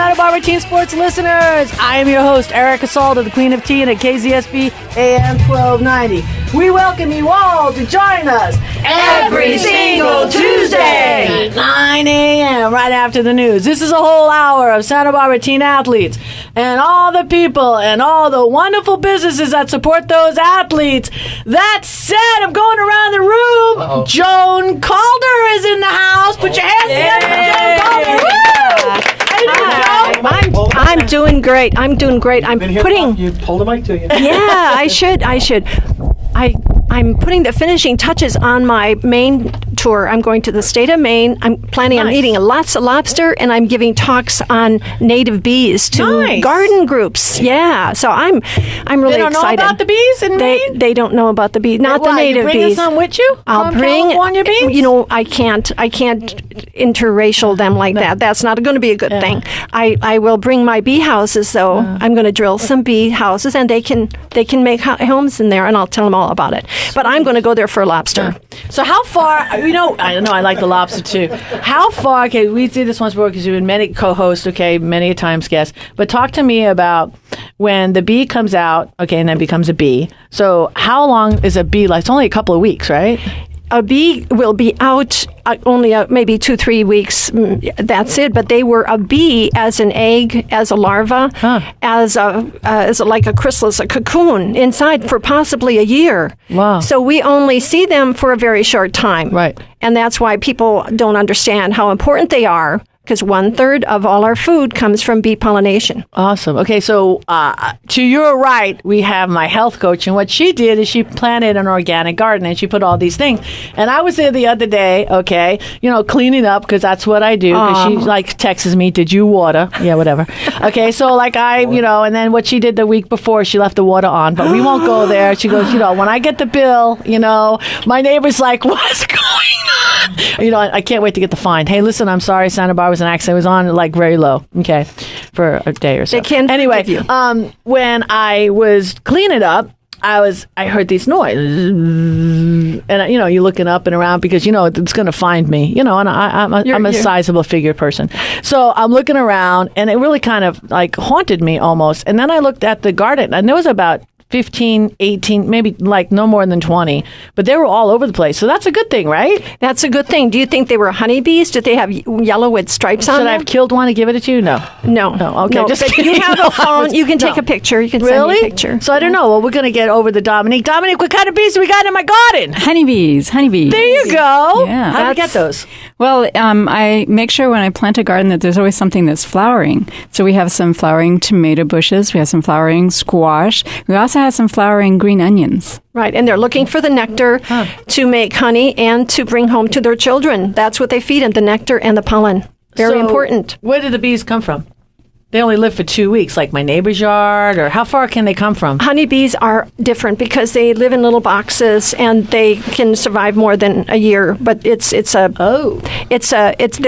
Santa Barbara Teen Sports listeners. I am your host, Erica Salda, the Queen of Teen at KZSB AM 1290. We welcome you all to join us every single Tuesday, 9 a.m., right after the news. This is a whole hour of Santa Barbara teen athletes and all the people and all the wonderful businesses that support those athletes. That said, I'm going around the room. Uh-oh. Joan Calder is in the house. Put your hands together for Joan Calder. Woo! How you doing, Joan? I'm doing great. I'm putting. You hold the mic to you. Yeah, I should. I'm putting the finishing touches on my Maine tour. I'm going to the state of Maine. I'm planning on eating lots of lobster, and I'm giving talks on native bees to garden groups. Yeah, so I'm really excited. They don't know about the bees in Maine? They don't know about the bees. Not the native bees. You bringing some with you? I'll bring California bees. You know, I can't interracial them like that. That's not going to be a good thing. I will bring my bee houses though. I'm going to drill some bee houses, and they can make homes in there, and I'll tell them all about it. But I'm going to go there for lobster. So how far, you know, I know I like the lobster too. How far, okay, we did this once before because you've been many co-hosts, okay, many a times guests. But talk to me about when the bee comes out, okay, and then becomes a bee. So how long is a bee like? It's only a couple of weeks, right? A bee will be out only maybe 2-3 weeks. That's it. But they were a bee as an egg, as a larva, as like a chrysalis, a cocoon inside for possibly a year. Wow! So we only see them for a very short time, right? And that's why people don't understand how important they are. Because 1/3 of all our food comes from bee pollination. Awesome. Okay, so to your right, we have my health coach. And what she did is she planted an organic garden and she put all these things. And I was there the other day, okay, you know, cleaning up because that's what I do. Because she like texts me, did you water? Yeah, whatever. Okay, so like you know, and then what she did the week before, she left the water on. But we won't go there. She goes, you know, when I get the bill, you know, my neighbor's like, what's going on? You know, I can't wait to get the fine. Hey, listen, I'm sorry, Santa Barbara was an accident. It was on like very low, okay, for a day or so. They can't anyway, you. When I was cleaning up, I heard these noises, and you know, you're looking up and around because you know it's going to find me, you know, and I'm a sizable figure person, so I'm looking around, and it really kind of like haunted me almost. And then I looked at the garden, and there was about 15, 18, maybe like no more than 20, but they were all over the place. So that's a good thing, right? That's a good thing. Do you think they were honeybees? Did they have yellow with stripes on them? Should I have killed one to give it to you? No. Okay. No, just but you have a phone. You can take a picture. You can send me a picture. So I don't know. Well, we're going to get over to Dominique. Dominique, what kind of bees do we got in my garden? Honeybees. There you go. Yeah. How do we get those? Well, I make sure when I plant a garden that there's always something that's flowering. So we have some flowering tomato bushes. We have some flowering squash. We also have some flowering green onions. Right, and they're looking for the nectar to make honey and to bring home to their children. That's what they feed them, the nectar and the pollen. Very important. Where do the bees come from? They only live for 2 weeks, like my neighbor's yard, or how far can they come from? Honeybees are different because they live in little boxes and they can survive more than a year. But they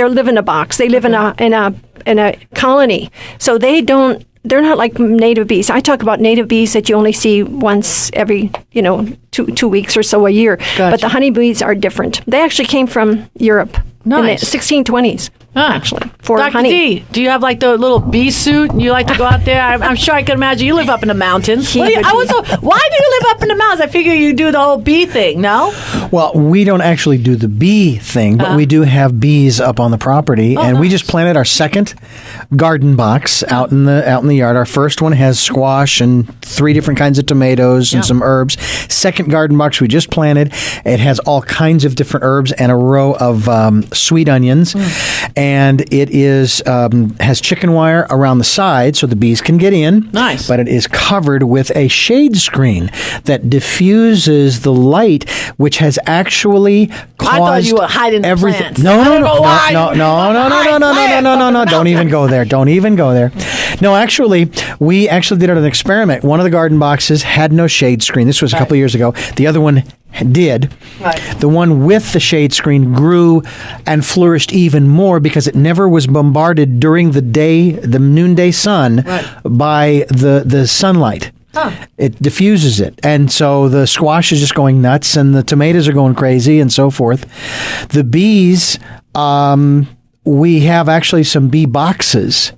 live in a box. They live in a colony, so they're not like native bees. I talk about native bees that you only see once every, you know, two weeks or so a year. Gotcha. But the honeybees are different. They actually came from Europe in the 1620s. Actually, for Dr. honey. D, do you have like the little bee suit and you like to go out there? I'm sure I can imagine you live up in the mountains. Why do you live up in the mountains? I figure you do the whole bee thing, no? Well, we don't actually do the bee thing, but we do have bees up on the property, and we just planted our second garden box out in the yard. Our first one has squash and 3 different kinds of tomatoes and some herbs. Second garden box we just planted, it has all kinds of different herbs and a row of sweet onions. And it has chicken wire around the side so the bees can get in. Nice. But it is covered with a shade screen that diffuses the light, which has actually caused I thought you were hiding everything. the plants. No. Don't even go there. No, actually, we actually did it as an experiment. One of the garden boxes had no shade screen. This was a couple of years ago. The other one did. Right. The one with the shade screen grew and flourished even more because it never was bombarded during the noonday sun by the sunlight. It diffuses it. And so the squash is just going nuts and the tomatoes are going crazy and so forth. The bees, we have actually some bee boxes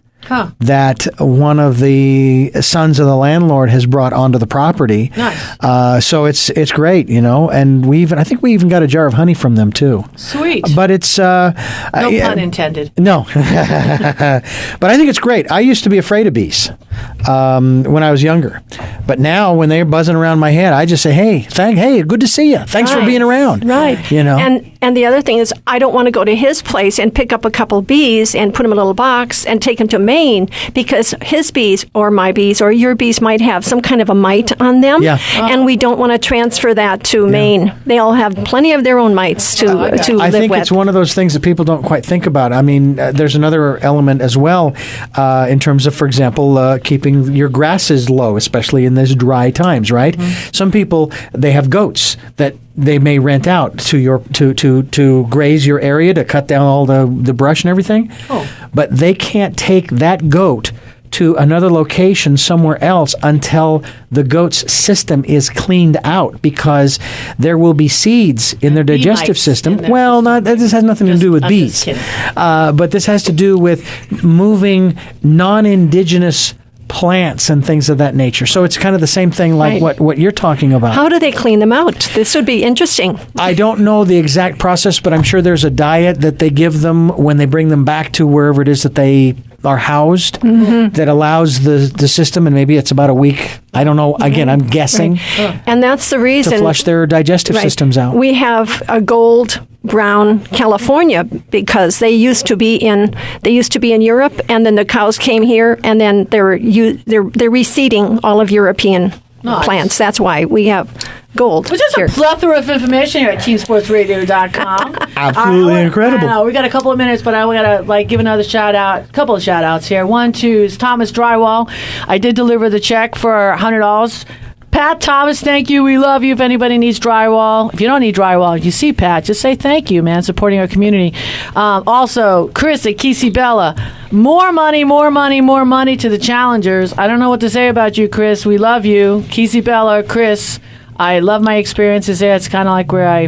that one of the sons of the landlord has brought onto the property. Nice. So it's great, and I think we even got a jar of honey from them too. Sweet. But it's no pun intended. No. But I think it's great. I used to be afraid of bees when I was younger. But now when they're buzzing around my head, I just say, hey, good to see you. Thanks for being around. Right. And the other thing is, I don't want to go to his place and pick up a couple bees and put them in a little box and take them to Maine, because his bees or my bees or your bees might have some kind of a mite on them. Yeah. And we don't want to transfer that to Maine. They all have plenty of their own mites to live with. I think it's one of those things that people don't quite think about. I mean, there's another element as well in terms of, for example, keeping your grasses low, especially in these dry times, right? Mm-hmm. Some people, they have goats that they may rent out to graze your area, to cut down all the brush and everything. But they can't take that goat to another location somewhere else until the goat's system is cleaned out, because there will be seeds in their digestive system. Well, this has nothing to do with bees. But this has to do with moving non-indigenous plants and things of that nature. So it's kind of the same thing like what you're talking about. How do they clean them out? This would be interesting. I don't know the exact process, but I'm sure there's a diet that they give them when they bring them back to wherever it is that they are housed, that allows the system, and maybe it's about a week. I don't know. Again, I'm guessing. Right. And that's the reason to flush their digestive systems out. We have a gold brown California because they used to be in Europe, and then the cows came here, and then they're reseeding all of European plants. That's why we have gold. Well, just a plethora of information here at teensportsradio.com. Absolutely incredible. We got a couple of minutes, but I got to give another shout out. A couple of shout outs here. 1, 2 is Thomas Drywall. I did deliver the check for $100. Pat Thomas, thank you. We love you. If anybody needs drywall, if you don't need drywall, you see Pat, just say thank you, man, supporting our community. Also, Chris at Kesey Bella. More money to the challengers. I don't know what to say about you, Chris. We love you. Kesey Bella, Chris. I love my experiences there. It's kind of like where I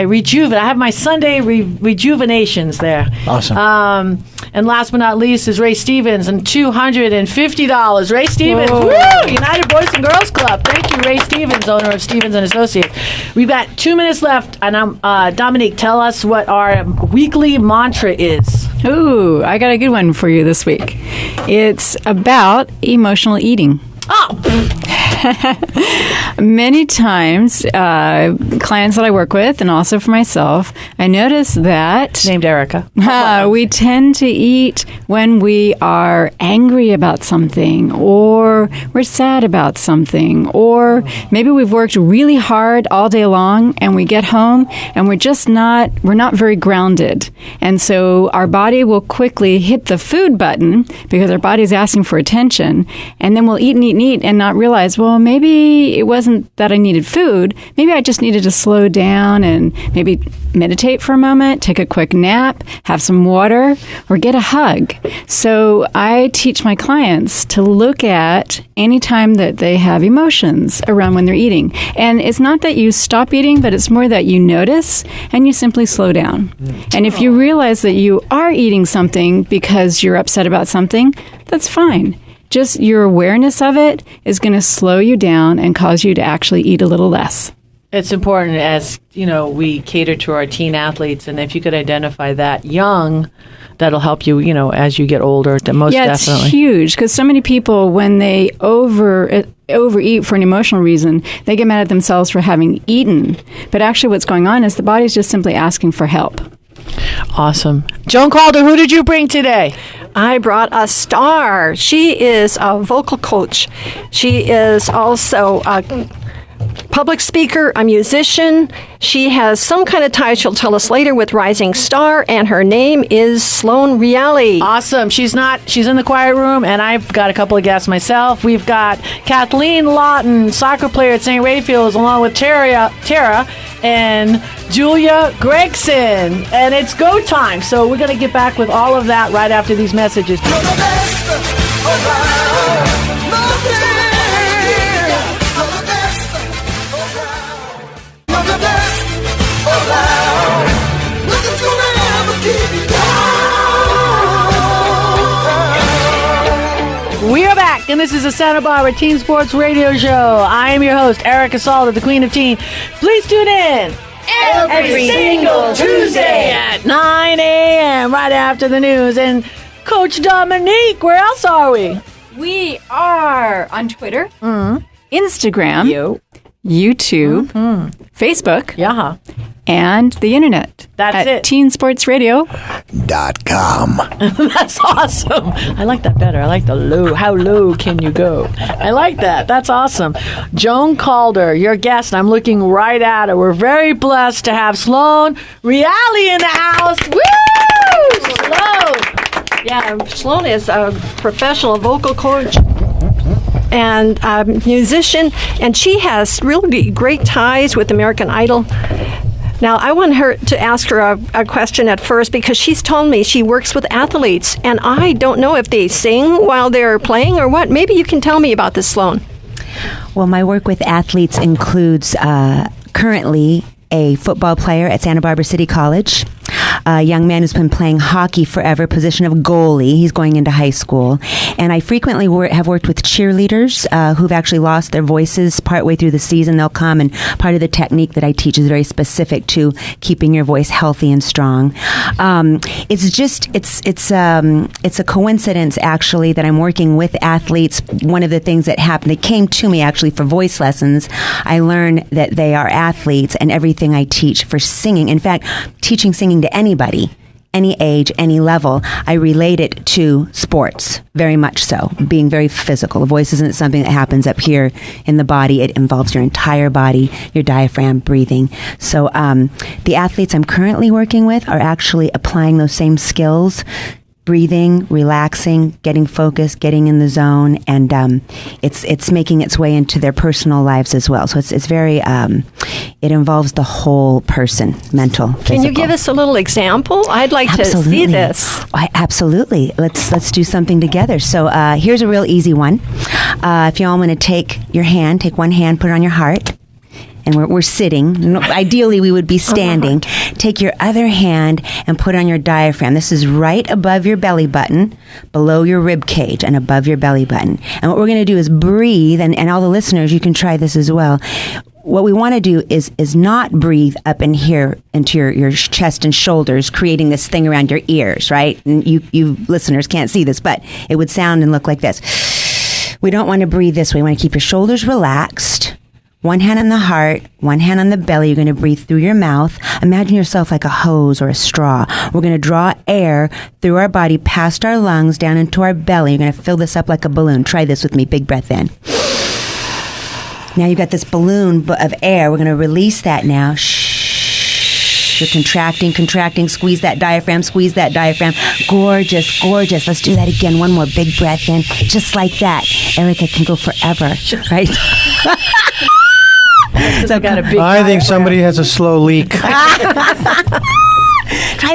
rejuvenate. I have my Sunday rejuvenations there. Awesome. And last but not least is Ray Stevens and $250. Ray Stevens, woo! United Boys and Girls Club. Thank you, Ray Stevens, owner of Stevens and Associates. We've got 2 minutes left, and Dominique, tell us what our weekly mantra is. Ooh, I got a good one for you this week. It's about emotional eating. Many times, clients that I work with, and also for myself, I notice that named Erica, we tend to eat when we are angry about something, or we're sad about something, or maybe we've worked really hard all day long, and we get home and we're not very grounded, and so our body will quickly hit the food button because our body's asking for attention, and then we'll eat and not realize, well, maybe it wasn't that I needed food. Maybe I just needed to slow down and maybe meditate for a moment, take a quick nap, have some water, or get a hug. So I teach my clients to look at any time that they have emotions around when they're eating. And it's not that you stop eating, but it's more that you notice and you simply slow down. And if you realize that you are eating something because you're upset about something, that's fine. Just your awareness of it is going to slow you down and cause you to actually eat a little less. It's important, as we cater to our teen athletes, and if you could identify that young, that'll help you, as you get older. Most definitely. It's huge, because so many people, when they overeat for an emotional reason, they get mad at themselves for having eaten. But actually, what's going on is the body's just simply asking for help. Awesome. Joan Calder, who did you bring today? I brought a star. She is a vocal coach. She is also a public speaker, a musician. She has some kind of tie, she'll tell us later, with Rising Star, and her name is Sloan Reale. Awesome. She's in the quiet room, and I've got a couple of guests myself. We've got Kathleen Lawton, soccer player at St. Raphael's, along with Tara and Julia Gregson. And it's go time. So we're going to get back with all of that right after these messages. back, and this is the Santa Barbara Teen Sports Radio Show. I am your host, Erica Salda, the Queen of Teen. Please tune in every single Tuesday at 9 a.m. right after the news. And Coach Dominique, where else are we? We are on Twitter, Instagram, YouTube, Facebook, and the internet. That's at it. TeenSportsRadio.com. That's awesome. I like that better. I like the low. How low can you go? I like that. That's awesome. Joan Calder, your guest. I'm looking right at her. We're very blessed to have Sloan Reali in the house. Woo! Sloan. Yeah, Sloan is a professional vocal coach and a musician, and she has really great ties with American Idol. Now, I want her to ask her a question at first, because she's told me she works with athletes, and I don't know if they sing while they're playing or what. Maybe you can tell me about this, Sloan. Well, my work with athletes includes currently a football player at Santa Barbara City College, a young man who's been playing hockey forever, position of goalie. He's going into high school. And I frequently have worked with cheerleaders who've actually lost their voices partway through the season. They'll come, and part of the technique that I teach is very specific to keeping your voice healthy and strong. It's a coincidence, actually, that I'm working with athletes. One of the things that happened, they came to me actually for voice lessons. I learned that they are athletes, and everything I teach for singing, in fact, teaching singing to anybody, any age, any level, I relate it to sports, very much so, being very physical. The voice isn't something that happens up here in the body. It involves your entire body, your diaphragm, breathing. So the athletes I'm currently working with are actually applying those same skills, breathing, relaxing, getting focused, getting in the zone, and it's making its way into their personal lives as well. So it's very it involves the whole person, mental, physical. Can you give us a little example? I'd like to see this. Absolutely. Let's do something together. So here's a real easy one. If you all want to take one hand, put it on your heart. And we're sitting. Ideally, we would be standing. Take your other hand and put it on your diaphragm. This is right above your belly button, below your rib cage, and above your belly button. And what we're going to do is breathe, and all the listeners, you can try this as well. What we want to do is not breathe up in here into your chest and shoulders, creating this thing around your ears, right? And you listeners can't see this, but it would sound and look like this. We don't want to breathe this way. We want to keep your shoulders relaxed. One hand on the heart, one hand on the belly. You're going to breathe through your mouth. Imagine yourself like a hose or a straw. We're going to draw air through our body, past our lungs, down into our belly. You're going to fill this up like a balloon. Try this with me. Big breath in. Now you've got this balloon of air. We're going to release that now. Shh. You're contracting. Squeeze that diaphragm. Gorgeous. Let's do that again. One more big breath in. Just like that. Erica can go forever, right? So I think somebody has a slow leak. Try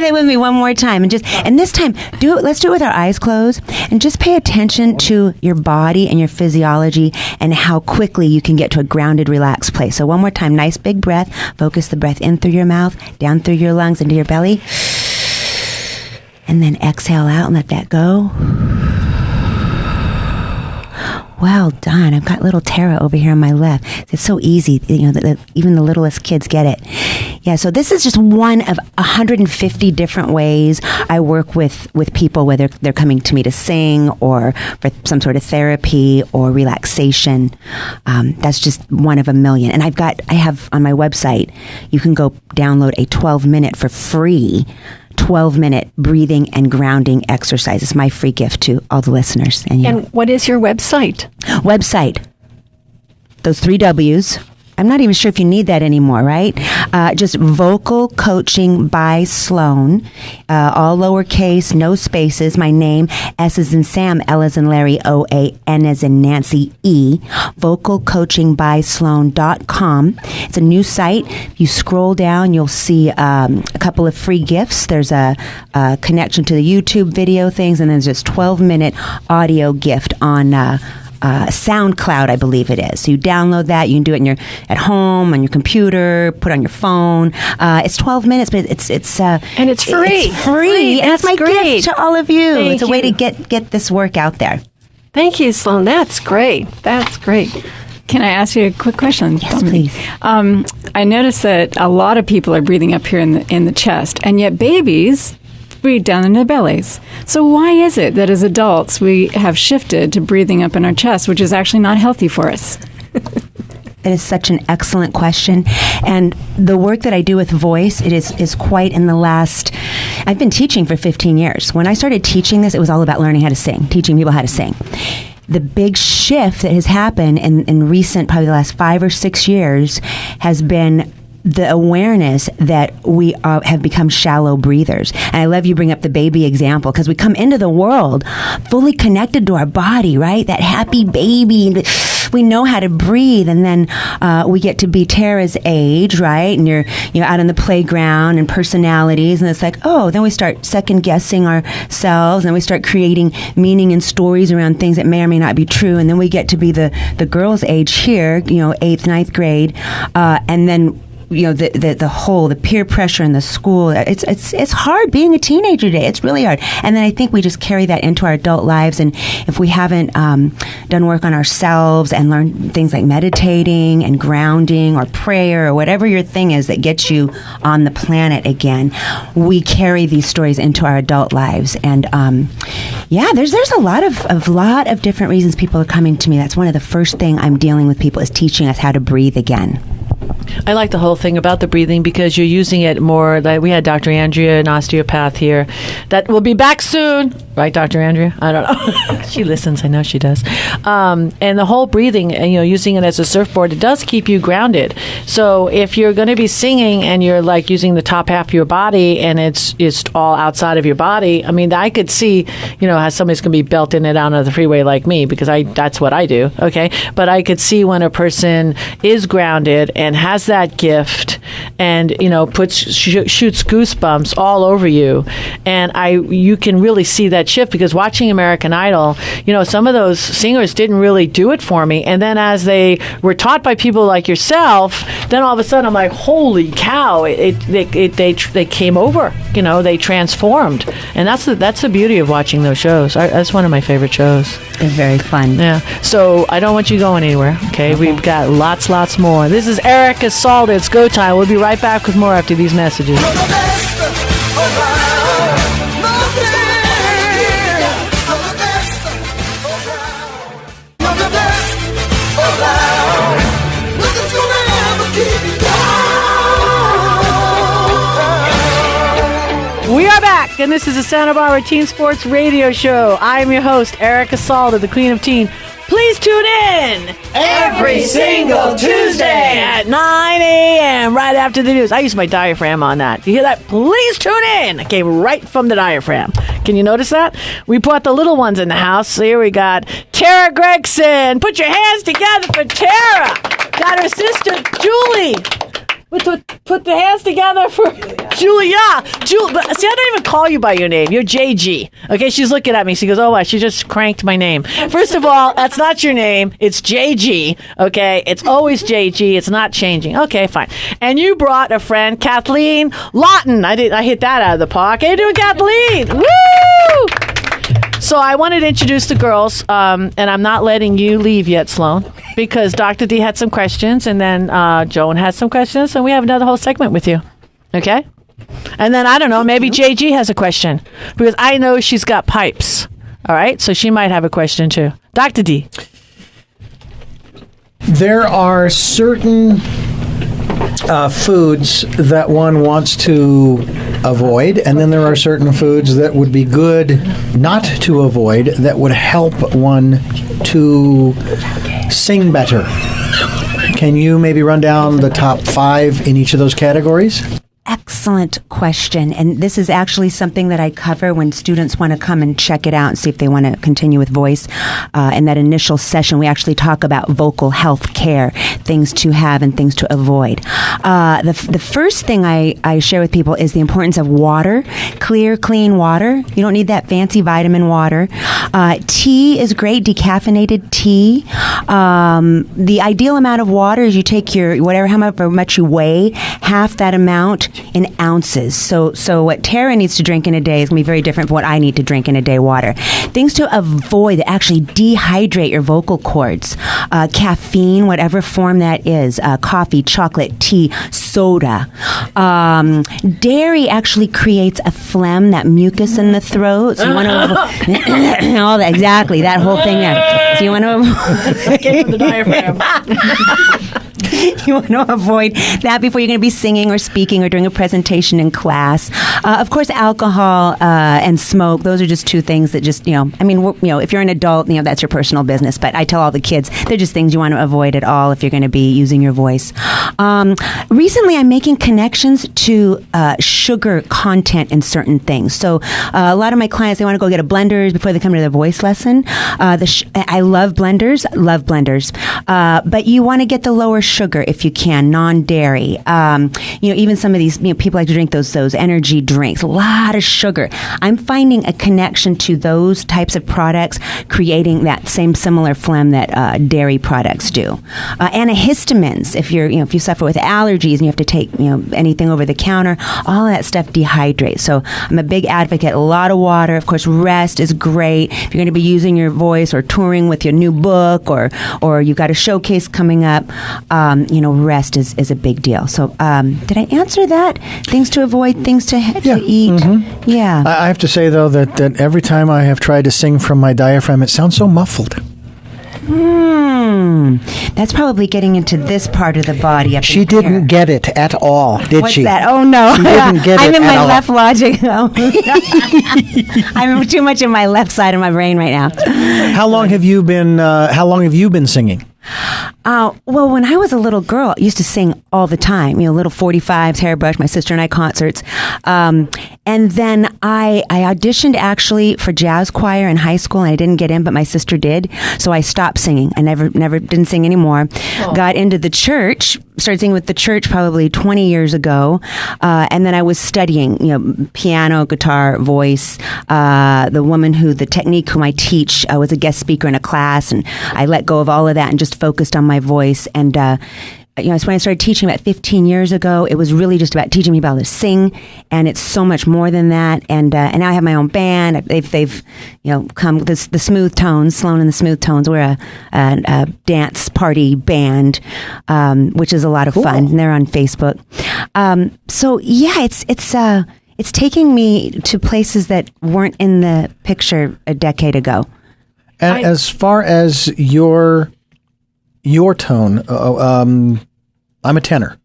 that with me one more time, and this time let's do it with our eyes closed, and just pay attention to your body and your physiology and how quickly you can get to a grounded, relaxed place. So one more time, nice big breath. Focus the breath in through your mouth, down through your lungs, into your belly, and then exhale out and let that go. Well done. I've got little Tara over here on my left. It's so easy. Even the littlest kids get it. Yeah, so this is just one of 150 different ways I work with people, whether they're coming to me to sing or for some sort of therapy or relaxation. That's just one of a million. And I have on my website, you can go download a 12-minute for free 12-minute breathing and grounding exercise. It's my free gift to all the listeners. And what is your website? Those 3 W's. I'm not even sure if you need that anymore, right? Just Vocal Coaching by Sloan. All lowercase, no spaces. My name, S as in Sam, L as in Larry, O-A-N as in Nancy, E. VocalCoachingBySloan.com. It's a new site. You scroll down, you'll see a couple of free gifts. There's a connection to the YouTube video things, and then there's this 12-minute audio gift on SoundCloud, I believe it is. So you download that. You can do it at home, on your computer, put on your phone. It's 12 minutes, but it's and it's free. It's free. And it's my great gift to all of you. Thank it's a way you. to get this work out there. Thank you, Sloan. That's great. That's great. Can I ask you a quick question? Yes, please. I noticed that a lot of people are breathing up here in the chest, and yet babies breathe down in their bellies. So why is it that as adults we have shifted to breathing up in our chest, which is actually not healthy for us? It is such an excellent question. And the work that I do with voice, it is quite in the last... I've been teaching for 15 years. When I started teaching this, it was all about learning how to sing, teaching people how to sing. The big shift that has happened in recent, probably the last 5 or 6 years, has been the awareness that we have become shallow breathers. And I love you bring up the baby example, because we come into the world fully connected to our body, right? That happy baby. We know how to breathe, and then we get to be Tara's age, right? And you're out on the playground and personalities, and it's like, oh, then we start second guessing ourselves, and we start creating meaning and stories around things that may or may not be true, and then we get to be the girl's age here, 8th, 9th grade, and then the peer pressure in the school. It's hard being a teenager today. It's really hard. And then I think we just carry that into our adult lives. And if we haven't done work on ourselves and learned things like meditating and grounding or prayer or whatever your thing is that gets you on the planet again, we carry these stories into our adult lives. And there's a lot of different reasons people are coming to me. That's one of the first thing I'm dealing with people, is teaching us how to breathe again. I like the whole thing about the breathing, because you're using it more. Like we had Dr. Andrea, an osteopath here, that will be back soon. Right, Dr. Andrea? I don't know. She listens. I know she does. And the whole breathing, using it as a surfboard, it does keep you grounded. So if you're going to be singing and you're like using the top half of your body and it's all outside of your body, I mean, I could see, how somebody's going to be belting it out on the freeway like me, because that's what I do. Okay. But I could see when a person is grounded and has that gift and, shoots goosebumps all over you. And you can really see that shift, because watching American Idol, some of those singers didn't really do it for me. And then as they were taught by people like yourself, then all of a sudden I'm like, holy cow, they came over, they transformed. And that's the beauty of watching those shows. That's one of my favorite shows. They're very fun. Yeah. So I don't want you going anywhere. Okay. We've got lots more. This is Erica Salda. It's go time. We'll be right back with more after these messages. We are back, and this is the Santa Barbara Teen Sports Radio Show. I'm your host, Erica Salda, the Queen of Teen. Please tune in every single Tuesday at 9 a.m. right after the news. I use my diaphragm on that. You hear that? Please tune in. I came right from the diaphragm. Can you notice that? We brought the little ones in the house. Here we got Tara Gregson. Put your hands together for Tara. Got her sister, Julie. Put the hands together for Julia. See, I don't even call you by your name. You're JG. Okay, she's looking at me. She goes, oh, she just cranked my name. First of all, that's not your name. It's JG. Okay, it's always JG. It's not changing. Okay, fine. And you brought a friend, Kathleen Lotton. I hit that out of the park. How you doing, Kathleen? Woo! So I wanted to introduce the girls, and I'm not letting you leave yet, Sloan, because Dr. D had some questions, and then Joan had some questions, and we have another whole segment with you. Okay? And then, I don't know, maybe JG has a question, because I know she's got pipes. All right? So she might have a question, too. Dr. D. There are certain foods that one wants to avoid, and then there are certain foods that would be good not to avoid that would help one to sing better. Can you maybe run down the top 5 in each of those categories? Excellent question. And this is actually something that I cover when students want to come and check it out and see if they want to continue with voice. In that initial session, we actually talk about vocal health care, things to have and things to avoid. The first thing I share with people is the importance of water, clear, clean water. You don't need that fancy vitamin water. Tea is great, decaffeinated tea. The ideal amount of water is you take however much you weigh, half that amount in ounces. So what Tara needs to drink in a day is going to be very different from what I need to drink in a day water. Things to avoid that actually dehydrate your vocal cords. Caffeine, whatever form that is. Coffee, chocolate, tea, soda. Dairy actually creates a phlegm, that mucus in the throat. So you want to avoid all that, exactly, that whole thing there. So you want to avoid Came from the diaphragm. You want to avoid that before you're going to be singing or speaking or doing a presentation in class. Of course, alcohol and smoke, those are just two things that just, if you're an adult, that's your personal business. But I tell all the kids, they're just things you want to avoid at all if you're going to be using your voice. Recently, I'm making connections to sugar content in certain things. So a lot of my clients, they want to go get a Blenders before they come to their voice lesson. I love Blenders, but you want to get the lower sugar if you can, non-dairy. Even some of these, people like to drink those energy drinks, a lot of sugar. I'm finding a connection to those types of products, creating that same similar phlegm that dairy products do. Antihistamines, if you suffer with allergies and you have to take, anything over the counter, all of that stuff dehydrates. So I'm a big advocate. A lot of water. Of course, rest is great. If you're going to be using your voice or touring with your new book or you've got a showcase coming up, rest is a big deal. So did I answer that? Things to avoid, things to eat. Mm-hmm. Yeah. I have to say, though, that every time I have tried to sing from my diaphragm, it sounds so muffled. That's probably getting into this part of the body. She didn't get it at all, did What's she? What's that? Oh, no. She didn't get I'm it in my all. left logic. I'm too much in my left side of my brain right now. How long have you been singing? Well, when I was a little girl, I used to sing all the time, little 45s, Hairbrush, my sister and I concerts. And then I auditioned actually for jazz choir in high school and I didn't get in, but my sister did. So I stopped singing. I never didn't sing anymore. Oh. Got into the church, started singing with the church probably 20 years ago. And then I was studying, piano, guitar, voice. The technique whom I teach, was a guest speaker in a class, and I let go of all of that and just focused on my voice. And when I started teaching about 15 years ago, it was really just about teaching me about how to sing, and it's so much more than that. And now I have my own band. They've come the Smooth Tones, Sloan and the Smooth Tones. We're a dance party band, which is a lot of fun. And they're on Facebook. So yeah, it's taking me to places that weren't in the picture a decade ago. And as far as your tone, I'm a tenor.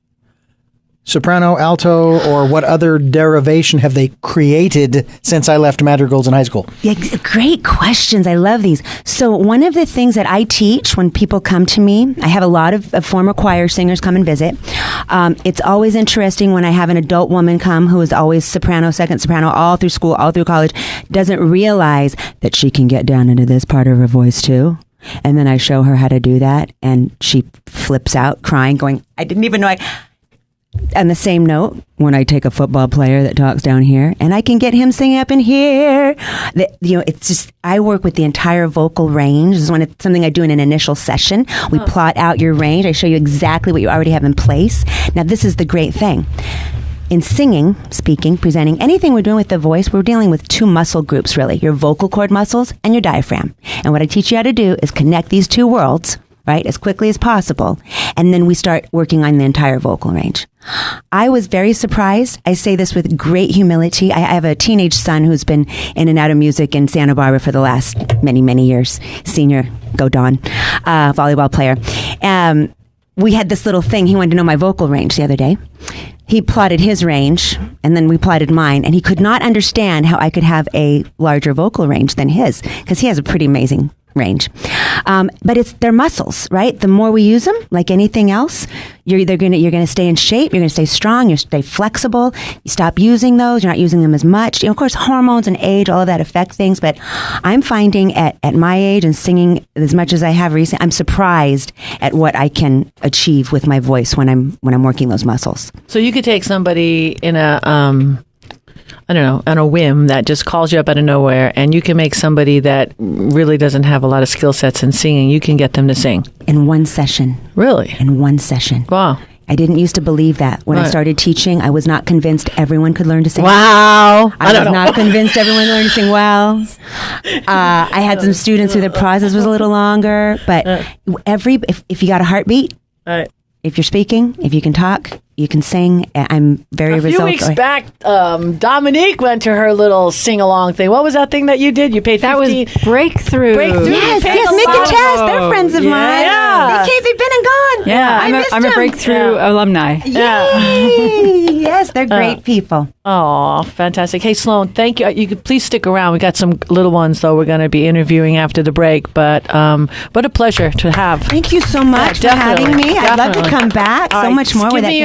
Soprano, alto, or what other derivation have they created since I left madrigals in high school? Yeah, great questions. I love these. So one of the things that I teach when people come to me, I have a lot of former choir singers come and visit. It's always interesting when I have an adult woman come who is always soprano, second soprano, all through school, all through college, doesn't realize that she can get down into this part of her voice too. And then I show her how to do that, and she flips out crying, going, I didn't even know On the same note, when I take a football player that talks down here and I can get him singing up in here, it's just, I work with the entire vocal range. This is something I do in an initial session. We plot out your range. I show you exactly what you already have in place. Now, this is the great thing. In singing, speaking, presenting, anything we're doing with the voice, we're dealing with two muscle groups, really. Your vocal cord muscles and your diaphragm. And what I teach you how to do is connect these two worlds, right, as quickly as possible. And then we start working on the entire vocal range. I was very surprised. I say this with great humility. I have a teenage son who's been in and out of music in Santa Barbara for the last many, many years. Senior, go Don, volleyball player. We had this little thing. He wanted to know my vocal range the other day. He plotted his range, and then we plotted mine, and he could not understand how I could have a larger vocal range than his, because he has a pretty amazing range. But they're muscles, right? The more we use them, like anything else, you're going to stay in shape, you're going to stay strong, you stay flexible, you stop using those, you're not using them as much. Of course, hormones and age, all of that affect things, but I'm finding at my age and singing as much as I have recently, I'm surprised at what I can achieve with my voice when I'm working those muscles. So you could take somebody in on a whim that just calls you up out of nowhere, and you can make somebody that really doesn't have a lot of skill sets in singing, you can get them to sing. In one session. Really? In one session. Wow. I didn't used to believe that. When I started teaching, I was not convinced everyone could learn to sing. Wow. I was not convinced everyone learned to sing well. I had some students who the process was a little longer, but if you got a heartbeat, if you're speaking, if you can talk, you can sing. I'm very A few weeks back, Dominique went to her little sing-along thing. What was that thing that you did? You paid 15. That was Breakthrough. Yes, Nick and Chess. They're friends of mine. Yeah. They've been and gone. Yeah, I'm a Breakthrough alumni. Yay. Yes, they're great people. Oh, fantastic. Hey, Sloan, thank you. You could please stick around. We got some little ones, though, we're going to be interviewing after the break, but a pleasure to have. Thank you so much for having me. I'd love to come back. So much more with that. Give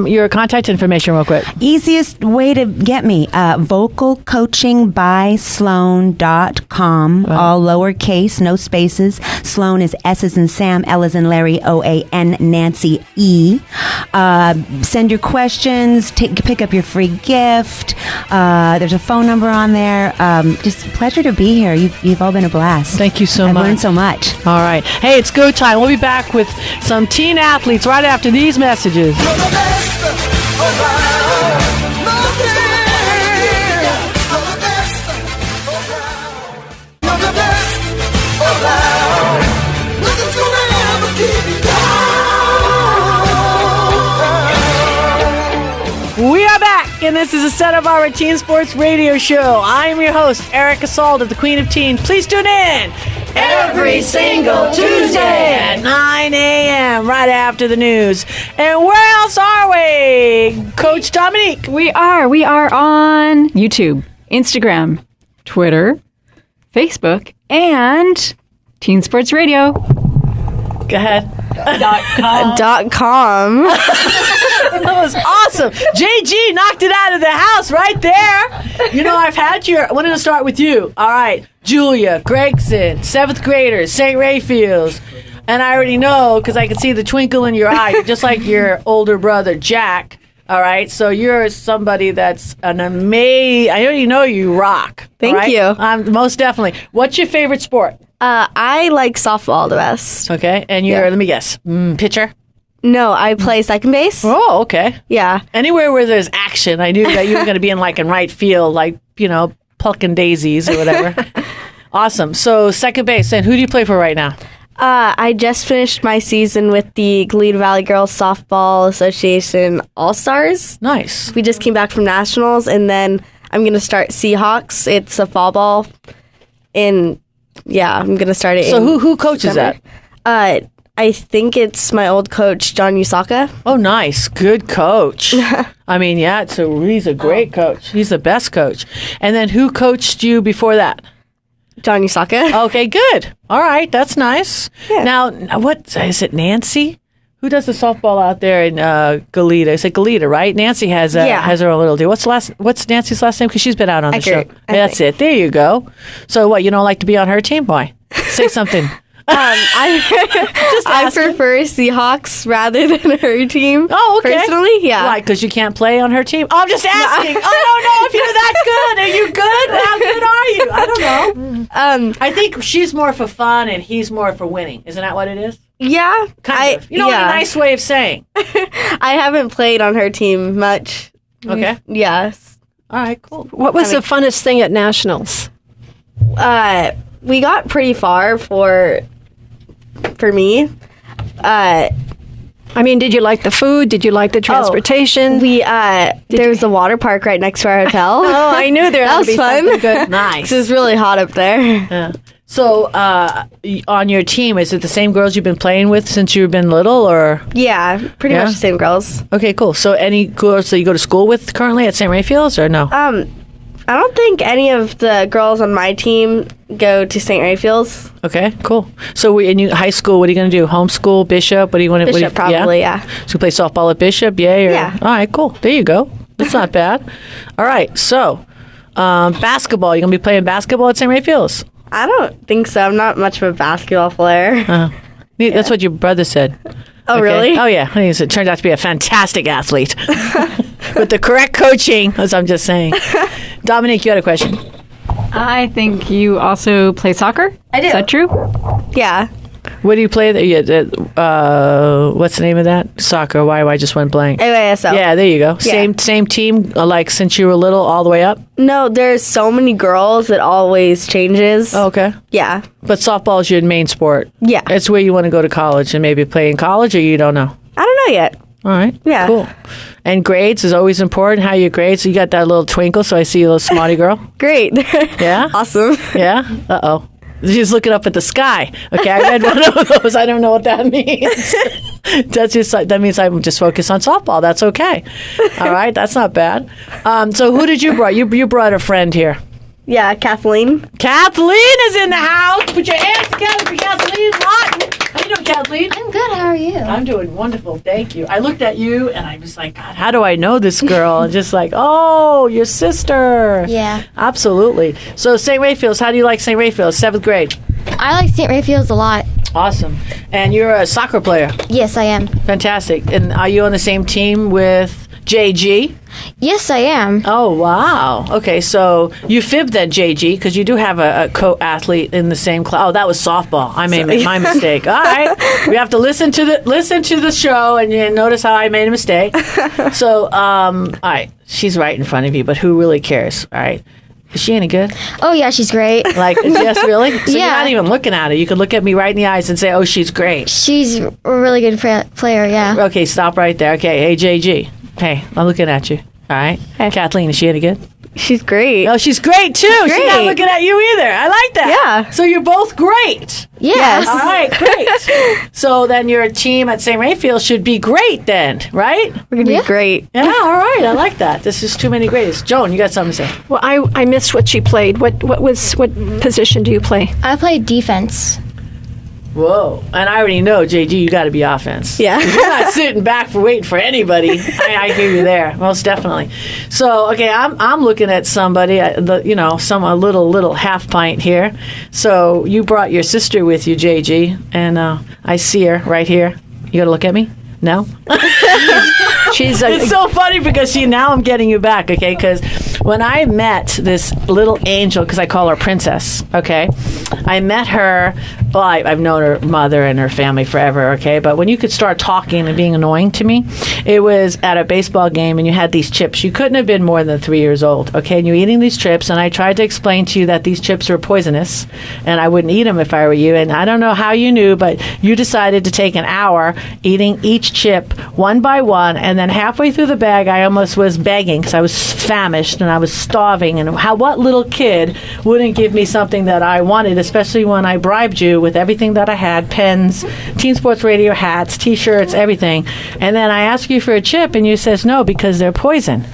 me your contact information real quick. Easiest way to get me, vocalcoachingbysloan.com, all lowercase, no spaces. Sloan is S as in Sam, L as in Larry, OAN, Nancy, E. Send your questions, pick up your free gift. There's a phone number on there. Just a pleasure to be here. You've all been a blast. Thank you so much. I've learned so much. All right. Hey, it's go time. We'll be back with some teen athletes right after these messages. We are back, and this is a set of our Teen Sports Radio Show. I am your host, Erica Salda, the Queen of Teen. Please tune in every single Tuesday at 9 a.m. right after the news. And where else are we, Coach Dominique? We are on YouTube, Instagram, Twitter, Facebook, and Teen Sports Radio. Go ahead. .com. That was awesome. JG knocked it out of the house right there. You know, I've had your... I wanted to start with you. All right. Julia, Gregson, 7th graders, St. Raphael's. And I already know, because I can see the twinkle in your eye, you're just like your older brother, Jack. All right. So you're somebody that's an amazing... I already know you rock. Thank you. Most definitely. What's your favorite sport? I like softball the best. Okay. And you're, let me guess, pitcher? No, I play second base. Oh, okay. Yeah. Anywhere where there's action, I knew that you were going to be in right field, plucking daisies or whatever. Awesome. So second base. And who do you play for right now? I just finished my season with the Galita Valley Girls Softball Association All-Stars. Nice. We just came back from nationals, and then I'm going to start Seahawks. It's a fall ball. I'm going to start it. So who coaches that? I think it's my old coach, John Usaka. Oh, nice. Good coach. I mean, yeah, he's a great coach. He's the best coach. And then who coached you before that? John Usaka. Okay, good. All right, that's nice. Yeah. Now, what is it, Nancy? Who does the softball out there in Galita? Is it Galita, right? Nancy has her own little deal. What's Nancy's last name? Because she's been out on the show. That's it. There you go. So what, you don't like to be on her team? Why? Say something. I prefer Seahawks rather than her team. Oh, okay. Personally, yeah. Why? Because you can't play on her team? Oh, I'm just asking. I don't know if you're that good. Are you good? How good are you? I don't know. I think she's more for fun and he's more for winning. Isn't that what it is? Yeah. Kind of. You know, a nice way of saying. I haven't played on her team much. Okay. Yes. All right, cool. What was the funnest thing at nationals? We got pretty far for me. Did you like the food? Did you like the transportation? There's a water park right next to our hotel. Oh, I knew there that would was be fun. something good. Nice. It was really hot up there. Yeah. So, on your team, is it the same girls you've been playing with since you've been little, or? Yeah, pretty much the same girls. Okay, cool. So, any girls that you go to school with currently at St. Raphael's, or no? I don't think any of the girls on my team go to St. Raphael's. Okay, cool. So, in high school, what are you going to do? Homeschool, Bishop? What do you want to? Bishop, probably, yeah. So, you play softball at Bishop, yay? Or, yeah. All right, cool. There you go. That's not bad. All right, so basketball. You going to be playing basketball at St. Raphael's? I don't think so. I'm not much of a basketball player. That's what your brother said. Oh, really? Oh, yeah. He said, turned out to be a fantastic athlete. With the correct coaching, as I'm just saying. Dominique, you had a question. I think you also play soccer. I do. Is that true? Yeah. What do you play? What's the name of that? Soccer. Why I just went blank. AYSO. Yeah, there you go. Yeah. Same team, like since you were little all the way up? No, there's so many girls. It always changes. Oh, okay. Yeah. But softball is your main sport. Yeah. It's where you want to go to college and maybe play in college, or you don't know? I don't know yet. All right. Yeah. Cool. And grades is always important. How your grades? You got that little twinkle, so I see you, a little smarty girl. Great. Yeah? Awesome. Yeah? Uh-oh. She's looking up at the sky. Okay, I read one of those. I don't know what that means. That means I'm just focused on softball. That's okay. All right, that's not bad. So who did you brought? You brought a friend here. Yeah, Kathleen. Kathleen is in the house. Put your hands together for Kathleen Lawton. How you doing, Kathleen? I'm good. How are you? I'm doing wonderful. Thank you. I looked at you and I was like, God, how do I know this girl? And just like, oh, your sister. Yeah. Absolutely. So St. Raphael's, how do you like St. Raphael's? 7th grade. I like St. Raphael's a lot. Awesome. And you're a soccer player. Yes, I am. Fantastic. And are you on the same team with JG? Yes, I am. Oh, wow. Okay, so you fibbed then, JG, because you do have a co-athlete in the same class. Oh, that was softball. I made my mistake. All right. We have to listen to the show and you notice how I made a mistake. So, all right. She's right in front of you, but who really cares? All right. Is she any good? Oh, yeah, she's great. Like, yes, really? So Yeah. you're not even looking at her. You could look at me right in the eyes and say, oh, she's great. She's a really good player, yeah. Okay, stop right there. Okay, hey, JG. Hey, I'm looking at you. All right. Hey. Kathleen, is she any good? She's great. Oh, she's great, too. She's not great. looking at you either. I like that. Yeah. So you're both great. Yes. All right, great. So then your team at St. Raphael should be great then, right? We're going to Yeah. be great. Yeah, all right. I like that. This is too many greats. Joan, you got something to say? Well, I missed what she played. What position do you play? I play defense. Whoa. And I already know, JG, you got to be offense. Yeah. You're not sitting back for waiting for anybody. I hear you there, most definitely. So, okay, I'm looking at somebody, a little half pint here. So you brought your sister with you, JG, and I see her right here. You got to look at me? No? It's so funny because now I'm getting you back, okay? Because when I met this little angel, because I call her Princess, okay? I met her, well, I've known her mother and her family forever, okay? But when you could start talking and being annoying to me, it was at a baseball game and you had these chips. You couldn't have been more than 3 years old, okay? And you're eating these chips, and I tried to explain to you that these chips are poisonous and I wouldn't eat them if I were you. And I don't know how you knew, but you decided to take an hour eating each chip one by one, and then halfway through the bag, I almost was begging because I was famished and I was starving. And what little kid wouldn't give me something that I wanted, especially when I bribed you with everything that I had, pens, Teen Sports Radio hats, T-shirts, everything. And then I asked you for a chip, and you says no because they're poison.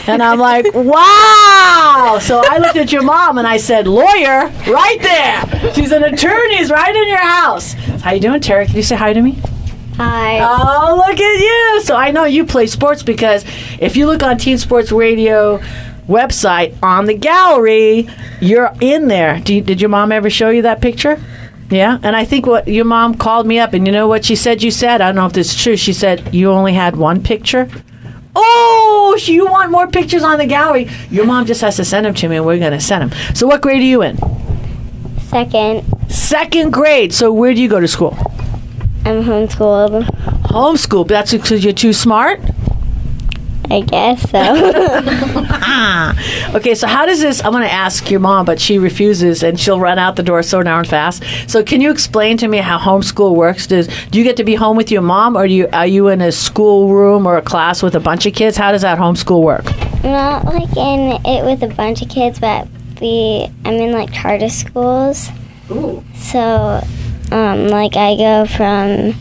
And I'm like, wow! So I looked at your mom and I said, lawyer, right there. She's an attorney, right in your house. How you doing, Tara? Can you say hi to me? Hi. Oh, look at you. So I know you play sports because if you look on Teen Sports Radio website on the gallery, you're in there. Did your mom ever show you that picture? Yeah. And I think what your mom called me up, and you know what she said you said? I don't know if this is true. She said you only had one picture. Oh, you want more pictures on the gallery? Your mom just has to send them to me, and we're going to send them. So what grade are you in? Second grade. So where do you go to school? I'm homeschooled. Homeschool. That's because you're too smart? I guess so. Okay, so how does this... I'm going to ask your mom, but she refuses, and she'll run out the door so darn fast. So can you explain to me how homeschool works? Do you get to be home with your mom, or are you in a school room or a class with a bunch of kids? How does that homeschool work? Not like in it with a bunch of kids, but I'm in like charter schools. Ooh. So, like I go from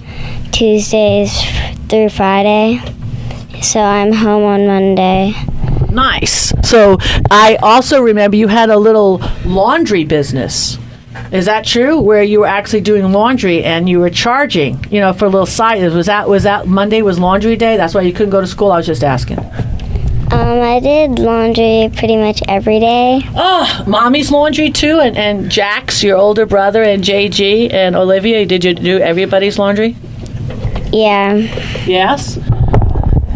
Tuesdays through Friday. So I'm home on Monday. Nice. So I also remember you had a little laundry business. Is that true? Where you were actually doing laundry and you were charging, for a little side. Was that Monday was laundry day? That's why you couldn't go to school? I was just asking. I did laundry pretty much every day. Oh, Mommy's laundry too? And Jax, your older brother, and JG and Olivia, did you do everybody's laundry? Yeah. Yes?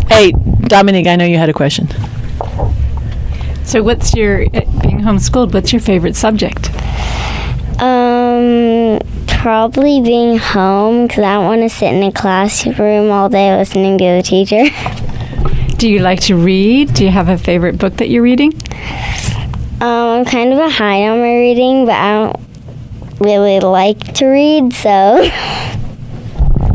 Hey, Dominique, I know you had a question. So what's being homeschooled, what's your favorite subject? Probably being home because I don't want to sit in a classroom all day listening to the teacher. Do you like to read? Do you have a favorite book that you're reading? I'm kind of behind on my reading, but I don't really like to read, so.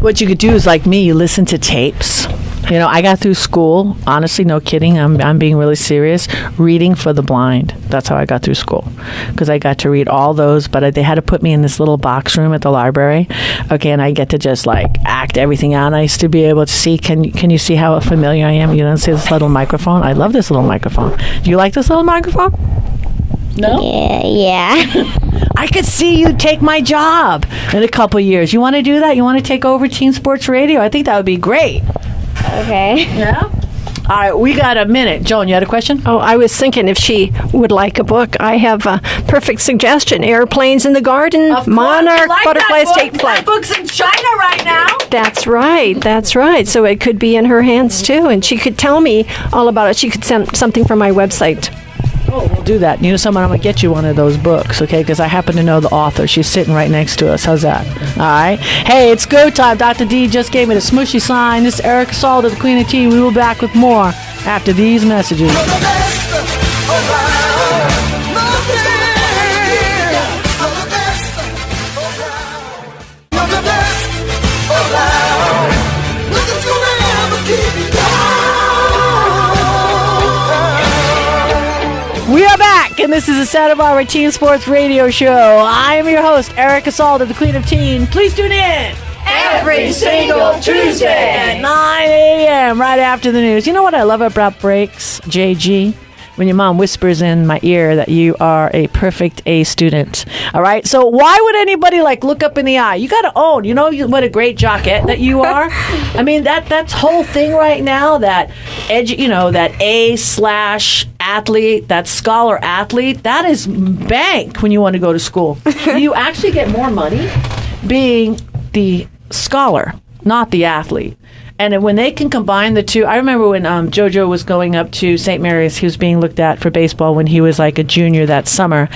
What you could do is like me, you listen to tapes. You know, I got through school, honestly, no kidding, I'm being really serious, reading for the blind. That's how I got through school, because I got to read all those, but they had to put me in this little box room at the library, okay, and I get to just, like, act everything out. And I used to be able to see, can you see how familiar I am? You know, see this little microphone? I love this little microphone. Do you like this little microphone? No? Yeah. I could see you take my job in a couple years. You want to do that? You want to take over Teen Sports Radio? I think that would be great. Okay. Yeah? All right, we got a minute. Joan, you had a question? Oh, I was thinking if she would like a book. I have a perfect suggestion. Airplanes in the Garden, Monarch, Butterflies Take Flight. That book's in China right now. That's right. So it could be in her hands, too, and she could tell me all about it. She could send something from my website. Oh, we'll do that. You know, someone, I'm going to get you one of those books, okay? Because I happen to know the author. She's sitting right next to us. How's that? All right. Hey, it's go time. Dr. D just gave me the smooshy sign. This is Erica Salda, the Queen of Tea. We will be back with more after these messages. We are back, and this is the Santa Barbara Teen Sports Radio Show. I am your host, Erica Salda, the Queen of Teen. Please tune in every single Tuesday at 9 a.m. right after the news. You know what I love about breaks, JG? When your mom whispers in my ear that you are a perfect A student. All right? So why would anybody, like, look up in the eye? You got to own. You know what a great jockette that you are? I mean, that's whole thing right now, that that A/athlete, that scholar athlete, that is bank when you want to go to school. You actually get more money being the scholar, not the athlete. And when they can combine the two, I remember when JoJo was going up to St. Mary's, he was being looked at for baseball when he was like a junior that summer.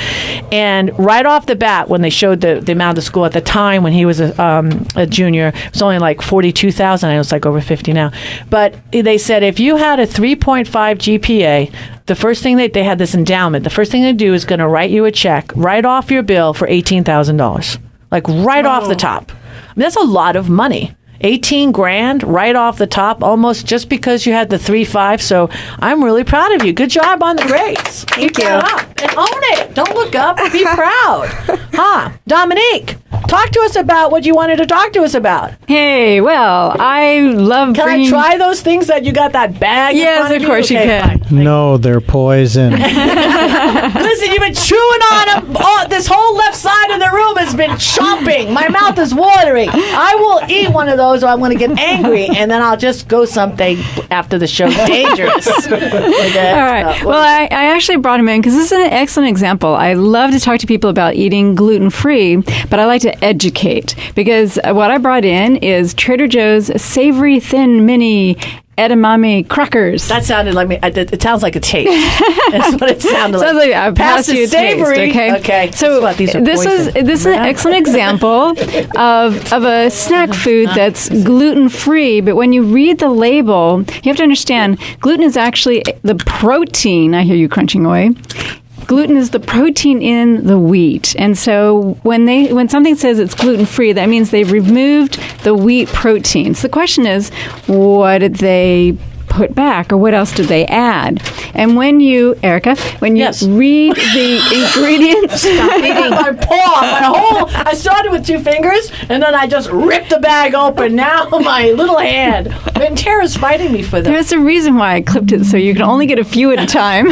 And right off the bat, when they showed the amount of school at the time when he was a junior, it was only like 42,000. I know it's like over 50 now. But they said if you had a 3.5 GPA, the first thing they had this endowment, the first thing they do is going to write you a check right off your bill for $18,000. Like right off the top. I mean, that's a lot of money. 18 grand right off the top, almost just because you had the 3.5. So I'm really proud of you. Good job on the grades. Thank you. Up and own it. Don't look up. Be proud. Dominique, talk to us about what you wanted to talk to us about. Hey, well, I love Can I try those things that you got that bag? Yes, of course you can. Fine. No, they're poison. Listen, you've been chewing on them. Oh, this whole left side of the room has been chomping. My mouth is watering. I will eat one of those or I'm going to get angry, and then I'll just go something after the show. Dangerous. Okay. All right. Well, I actually brought him in because this is an excellent example. I love to talk to people about eating gluten-free, but I like to educate because what I brought in is Trader Joe's Savory Thin Mini edamame crackers. That sounded like me. It sounds like a taste. That's what it sounded like. Sounds like a pass you a savory. Taste, okay. So this is an excellent example of a snack food that's gluten free. But when you read the label, you have to understand gluten is actually the protein. I hear you crunching away. Gluten is the protein in the wheat. And so when something says it's gluten-free, that means they've removed the wheat proteins. The question is, what did they put back, or what else did they add? And when you, Erica, when you read the ingredients... my paw, I started with 2 fingers, and then I just ripped the bag open. Now my little hand. And Tara's fighting me for them. There's a reason why I clipped it, so you can only get a few at a time.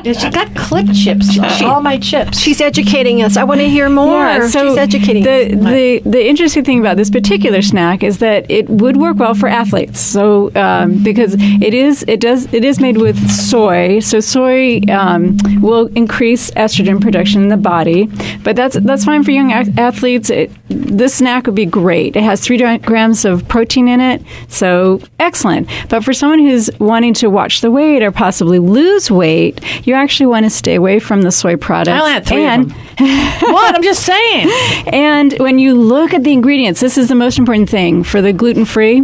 She got clip chips, all my chips. She's educating us. I want to hear more. Yeah, so she's educating us. The interesting thing about this particular snack is that it would work well for athletes. So because it is made with soy, so soy will increase estrogen production in the body, but that's fine for young athletes. this snack would be great. It has 3 grams of protein in it, so excellent. But for someone who's wanting to watch the weight or possibly lose weight, you actually want to stay away from the soy products. I only had 3 of them. What? I'm just saying. And when you look at the ingredients, this is the most important thing for the gluten-free.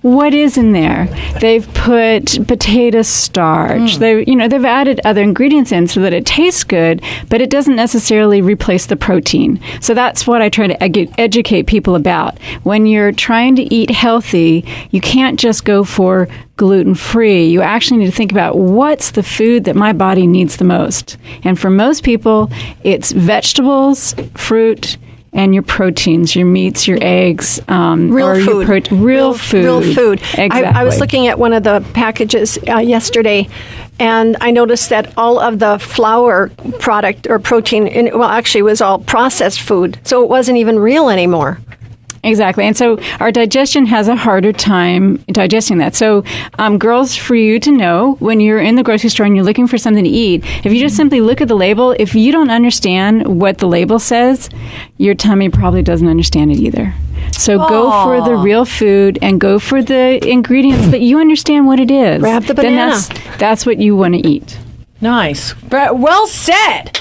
What is in there? They've put potato starch. They've added other ingredients in so that it tastes good, but it doesn't necessarily replace the protein. So that's what I try to educate people about. When you're trying to eat healthy, you can't just go for gluten-free. You actually need to think about what's the food that my body needs the most. And for most people, it's vegetables, fruit, and your proteins, your meats, your eggs, real food. Real food. Exactly. I was looking at one of the packages yesterday, and I noticed that all of the flour product or protein, actually it was all processed food, so it wasn't even real anymore. Exactly. And so our digestion has a harder time digesting that. So, girls, for you to know, when you're in the grocery store and you're looking for something to eat, if you just simply look at the label, if you don't understand what the label says, your tummy probably doesn't understand it either. So go for the real food and go for the ingredients that you understand what it is. Grab the banana. Then that's what you want to eat. Nice. Well said.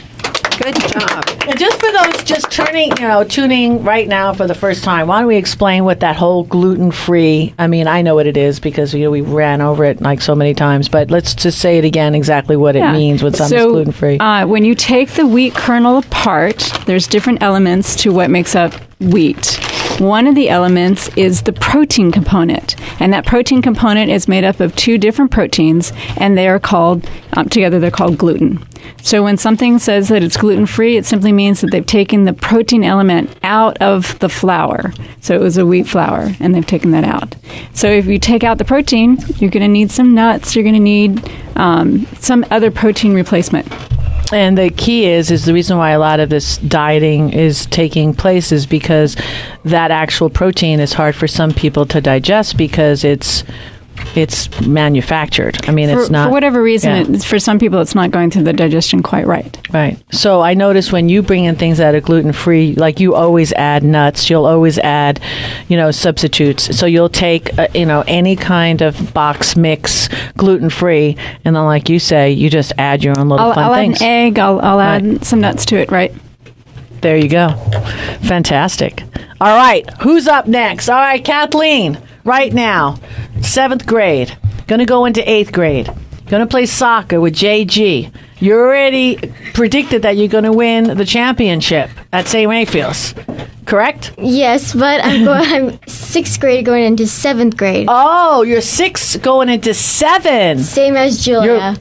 Good job. And just for those just tuning right now for the first time, why don't we explain what that whole gluten-free, I mean, I know what it is because we ran over it like so many times, but let's just say it again exactly what it means when something's gluten-free. When you take the wheat kernel apart, there's different elements to what makes up wheat. One of the elements is the protein component, and that protein component is made up of 2 different proteins, and they are called, together they're called gluten. So when something says that it's gluten-free, it simply means that they've taken the protein element out of the flour. So it was a wheat flour, and they've taken that out. So if you take out the protein, you're going to need some nuts, you're going to need some other protein replacement. And the key is the reason why a lot of this dieting is taking place is because that actual protein is hard for some people to digest because it's manufactured. I mean, it's not... For whatever reason, for some people, it's not going through the digestion quite right. Right. So I notice when you bring in things that are gluten-free, like you always add nuts, you'll always add, substitutes. So you'll take, any kind of box mix gluten-free, and then like you say, you just add your own little fun things. I'll add an egg, I'll add some nuts to it, right? There you go. Fantastic. All right. Who's up next? All right, Kathleen. Right now, 7th grade, going to go into 8th grade, going to play soccer with JG. You already predicted that you're going to win the championship at St. Raphael's, correct? Yes, but I'm 6th grade going into 7th grade. Oh, you're 6 going into 7. Same as Julia.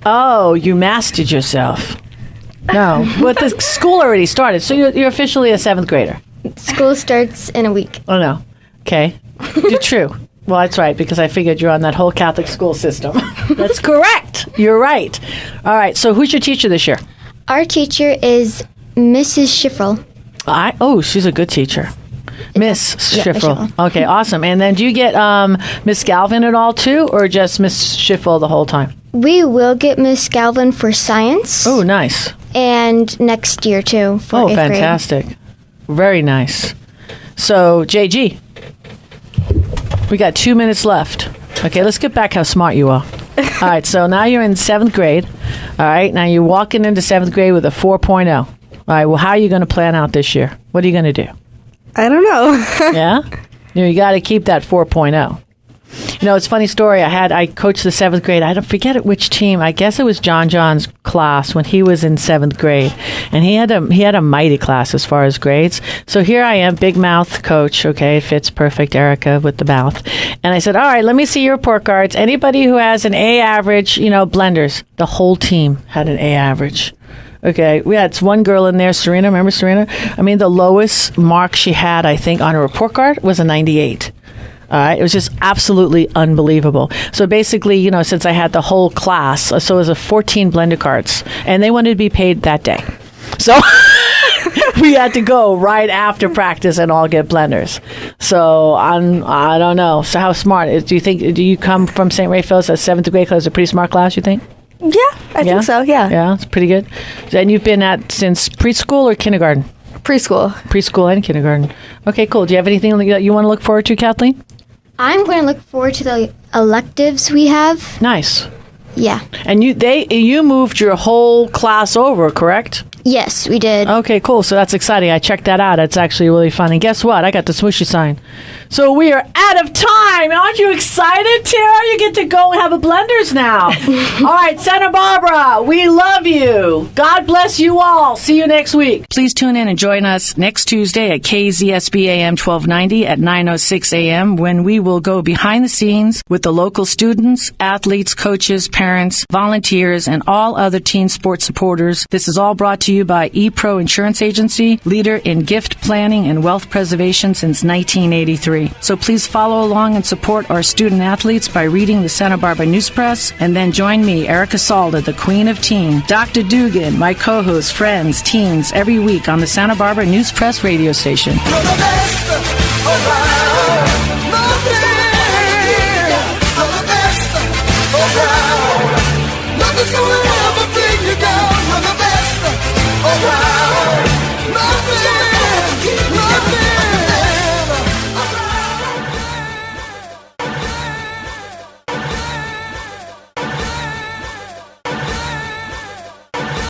You mastered yourself. No, but the school already started, so you're officially a 7th grader. School starts in a week. Oh, no. Okay. You're true. Well, that's right, because I figured you're on that whole Catholic school system. That's correct. You're right. All right, so who's your teacher this year? Our teacher is Mrs. Schiffel. She's a good teacher. Miss Schiffel. Schiffel. Okay, awesome. And then do you get Miss Galvin at all, too, or just Miss Schiffel the whole time? We will get Miss Galvin for science. Oh, nice. And next year, too, for 8th grade. Oh, fantastic. Very nice. So, JG, we got 2 minutes left. Okay, let's get back how smart you are. All right, so now you're in 7th grade. All right, now you're walking into 7th grade with a 4.0. All right, well, how are you going to plan out this year? What are you going to do? I don't know. Yeah? You got to keep that 4.0. It's a funny story. I coached the 7th grade. I don't forget at which team. I guess it was John's class when he was in 7th grade, and he had a mighty class as far as grades. So here I am, big mouth coach. Okay, it fits perfect, Erica with the mouth. And I said, all right, let me see your report cards. Anybody who has an A average, blenders. The whole team had an A average. Okay, we had one girl in there, Serena. Remember Serena? I mean, the lowest mark she had, I think, on her report card was a 98. All right, it was just absolutely unbelievable. So basically, since I had the whole class, so it was 14 blender cards, and they wanted to be paid that day. So we had to go right after practice and all get blenders. So I don't know. So how smart do you come from St. Raphael's as 7th grade class? A pretty smart class, you think? Yeah, I think so, yeah. Yeah, it's pretty good. And you've been at since preschool or kindergarten? Preschool and kindergarten. Okay, cool. Do you have anything that you want to look forward to, Kathleen? I'm going to look forward to the electives we have. Nice. Yeah. And you moved your whole class over, correct? Yes, we did. Okay, cool. So that's exciting. I checked that out. It's actually really fun. And guess what? I got the Smooshy sign. So we are out of time. Aren't you excited, Tara? You get to go and have a Blenders now. All right, Santa Barbara, we love you. God bless you all. See you next week. Please tune in and join us next Tuesday at KZSB AM 1290 at 9:06 a.m. when we will go behind the scenes with the local students, athletes, coaches, parents, volunteers, and all other team sports supporters. This is all brought to you by ePro Insurance Agency, leader in gift planning and wealth preservation since 1983. So please follow along and support our student athletes by reading the Santa Barbara News Press, and then join me, Erica Salda, the Queen of Teen, Dr. Dugan, my co-host, friends, teens, every week on the Santa Barbara News Press radio station. You're the best around.